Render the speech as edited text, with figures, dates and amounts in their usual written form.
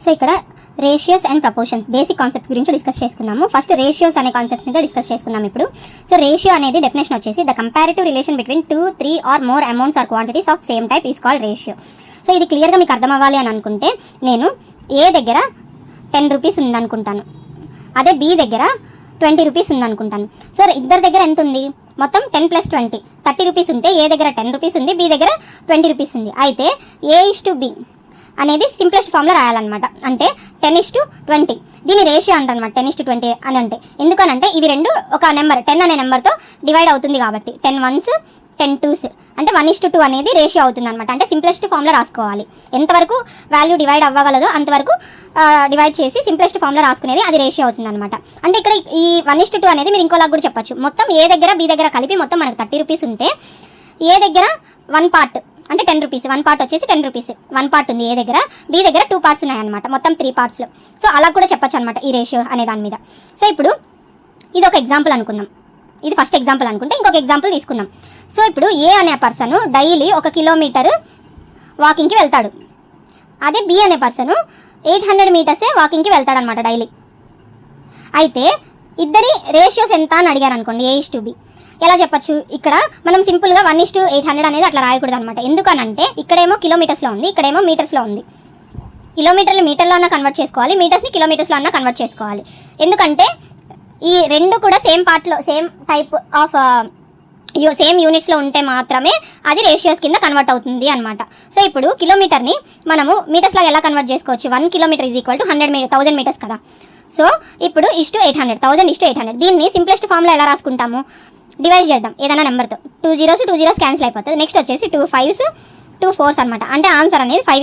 So ఇక్కడ ratios and proportions basic concept గురించి discuss చేసుకుందాము. ఫస్ట్ రేషియోస్ అనే కాన్సెప్ట్ మీద డిస్కస్ చేసుకుందాం ఇప్పుడు. సో రేషియో అనేది డెఫినేషన్ వచ్చేసి the comparative relation between 2, 3 or more amounts or quantities of same type is called ratio. So ఇది క్లియర్గా మీకు అర్థం అవ్వాలి అని అనుకుంటే నేను ఏ దగ్గర 10 రూపీస్ ఉందనుకుంటాను, అదే బి దగ్గర 20 రూపీస్ ఉందనుకుంటాను. సో ఇద్దరి దగ్గర ఎంత ఉంది, మొత్తం 10 + 20 30 రూపీస్ ఉంటే ఏ దగ్గర 10 రూపీస్ ఉంది, బి దగ్గర 20 రూపీస్ ఉంది. అయితే A/B అనేది సింప్లెస్ట్ ఫామ్లో రాయాలన్నమాట. అంటే 10:20 దీని రేషియో అంటారనమాట 10:20 అని. అంటే ఎందుకనంటే ఇవి రెండు ఒక నెంబర్ 10 అనే నెంబర్తో డివైడ్ అవుతుంది కాబట్టి 10 1s 10 2s అంటే 1:2 అనేది రేషియో అవుతుంది అనమాట. అంటే సింప్లెస్ట్ ఫామ్లో రాసుకోవాలి. ఎంతవరకు వాల్యూ డివైడ్ అవ్వగలదో అంతవరకు డివైడ్ చేసి సింప్లెస్ట్ ఫామ్లో రాసుకునేది అది రేషియో అవుతుంది అనమాట. అంటే ఇక్కడ ఈ 1:2 అనేది మీరు ఇంకోలాగా కూడా చెప్పచ్చు. మొత్తం ఏ దగ్గర బి దగ్గర కలిపి మొత్తం మనకు 30 రూపీస్ ఉంటే ఏ దగ్గర 1 పార్ట్ అంటే 10 రూపీస్, 1 పార్ట్ వచ్చేసి 10 రూపీస్, 1 పార్ట్ ఉంది ఏ దగ్గర, బి దగ్గర 2 పార్ట్స్ ఉన్నాయన్నమాట, మొత్తం 3 పార్ట్స్లో. సో అలా కూడా చెప్పచ్చు అనమాట ఈ రేషియో అనే దాని మీద. సో ఇప్పుడు ఇది ఒక ఎగ్జాంపుల్ అనుకుందాం, ఇది ఫస్ట్ ఎగ్జాంపుల్ అనుకుంటే ఇంకొక ఎగ్జాంపుల్ తీసుకుందాం. సో ఇప్పుడు ఏ అనే పర్సన్ డైలీ 1 కిలోమీటర్ వాకింగ్కి వెళ్తాడు, అదే బి అనే పర్సన్ 800 మీటర్సే వాకింగ్కి వెళ్తాడు అనమాట డైలీ. అయితే ఇద్దరి రేషియోస్ ఎంత అని అడిగారు అనుకోండి, A/B ఎలా చెప్పచ్చు? ఇక్కడ మనం సింపుల్గా 1:800 అనేది అట్లా రాయకూడదు అనమాట. ఎందుకనంటే ఇక్కడేమో కిలోమీటర్స్లో ఉంది, ఇక్కడేమో మీటర్స్లో ఉంది. కిలోమీటర్లు మీటర్లో అన్నా కన్వర్ట్ చేసుకోవాలి, మీటర్స్ని కిలోమీటర్స్లో అన్నా కన్వర్ట్ చేసుకోవాలి. ఎందుకంటే ఈ రెండు కూడా సేమ్ పార్ట్లో సేమ్ టైప్ ఆఫ్ సేమ్ యూనిట్స్లో ఉంటే మాత్రమే అది రేషియోస్ కింద కన్వర్ట్ అవుతుంది అనమాట. సో ఇప్పుడు కిలోమీటర్ని మనము మీటర్స్లో ఎలా కన్వర్ట్ చేసుకోవచ్చు? 1 కిలోమీటర్ = 1000 మీటర్స్ కదా. సో ఇప్పుడు 800 1000:800 దీన్ని సింప్లెస్ట్ ఫామ్లో ఎలా రాసుకుంటాము? డివైడ్ చేద్దాం ఏదైనా నెంబర్తో. 2 zeros క్యాన్సిల్ అయిపోతుంది. నెక్స్ట్ వచ్చేసి 2 5s 2 4s అనమాట. అంటే ఆన్సర్ అనేది 5